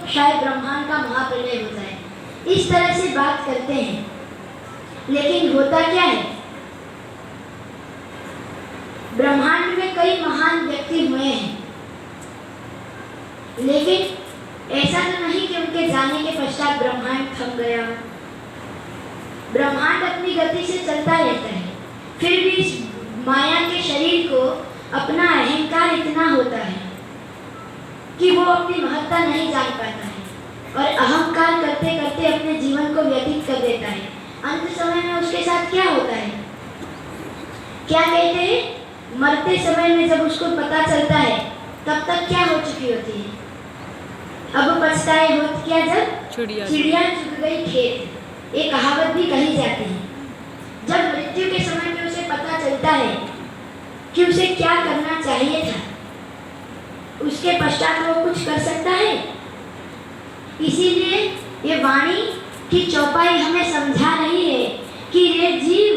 शायद ब्रह्मांड का महाप्रलय हो जाए। इस तरह से बात करते हैं, लेकिन होता क्या है, ब्रह्मांड में कई महान व्यक्ति हुए हैं, लेकिन ऐसा तो नहीं कि उनके जाने के पश्चात ब्रह्मांड थम गया। ब्रह्मांड अपनी गति से चलता रहता है, फिर भी इस माया के शरीर को अपना अहंकार इतना होता है कि वो अपनी महत्ता नहीं जान पाता है और अहंकार करते करते अपने जीवन को व्यतीत कर देता है। अंत समय में उसके साथ क्या होता है, क्या कहते हैं, मरते समय में जब उसको पता चलता है तब तक क्या हो चुकी होती है। अब पछताए होत क्या जब चिड़िया चुग गई खेत, ये कहावत भी कही जाती है। जब मृत्यु के समय में उसे पता चलता है कि उसे क्या करना चाहिए था, उसके पश्चात वो कुछ कर सकता है। इसीलिए ये वाणी की चौपाई हमें समझा रही है कि रे जीव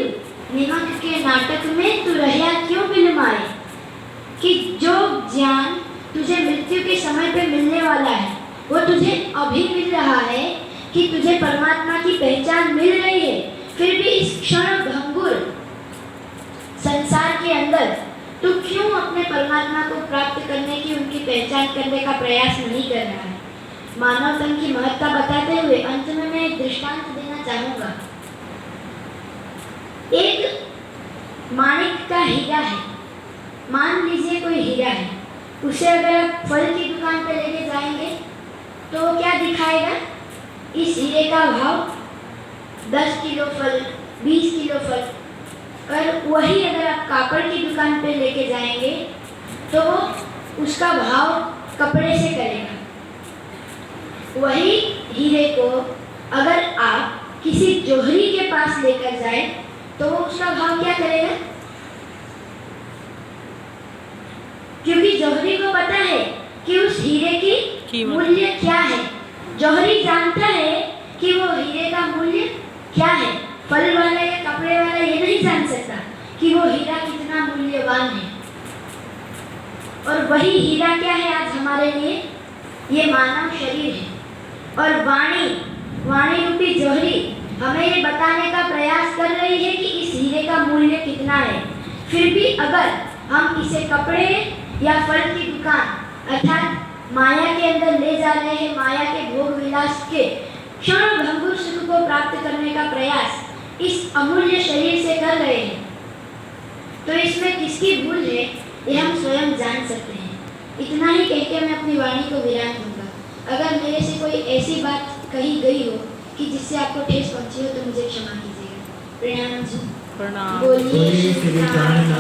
निमक के नाटक में तू रहा क्यों बिलमाए, कि जो ज्ञान तुझे मृत्यु के समय पे मिलने वाला है वो तुझे अभी मिल रहा है, कि तुझे परमात्मा की पहचान मिल रही है, फिर भी इस क्षण भंगुर संसार के अंदर तू क्यों अपने परमात्मा को प्राप्त करने की, उनकी पहचान करने का प्रयास नहीं कर रहा है। मानव तन की महत्ता बताते हुए अंत में मैं एक दृष्टांत देना चाहूंगा। एक माणिक का हीरा है, मान लीजिए कोई हीरा है, उसे अगर आप फल की दुकान पर लेके जाएंगे तो क्या दिखाएगा, इस हीरे का भाव 10 किलो फल, 20 किलो फल। और वही अगर आप कापड़ की दुकान पे लेके जाएंगे तो वो उसका भाव कपड़े से करेगा। वही हीरे को अगर आप किसी जौहरी के पास लेकर जाए तो वो उसका भाव क्या करेगा, क्योंकि जौहरी को पता है कि उस हीरे की मूल्य क्या है। जौहरी जानता है कि वो हीरे का मूल्य क्या है। फल वाला या कपड़े वाला ये नहीं जान सकता कि वो हीरा कितना मूल्यवान है। और वही हीरा क्या है आज हमारे लिए, ये मानव शरीर है। और वाणी रूपी जौहरी हमें ये बताने का प्रयास कर रही है कि इस हीरे का मूल्य कितना है। फिर भी अगर हम इसे कपड़े या फल की दुकान अर्थात माया के अंदर ले जा रहे हैं, माया के भोग विलास के क्षण भंगुर सुख को प्राप्त करने का प्रयास इस अमूल्य शरीर से कर रहे हैं, तो इसमें किसकी भूल है ये हम स्वयं जान सकते हैं। इतना ही कहकर मैं अपनी वाणी को विराम दूंगा। अगर मेरे से कोई ऐसी बात कही गई हो कि जिससे आपको ठेस पहुंची हो तो मुझे क्षमा कीजिएगा। प्रणाम जी। प्रणाम। बोलिए श्री राम।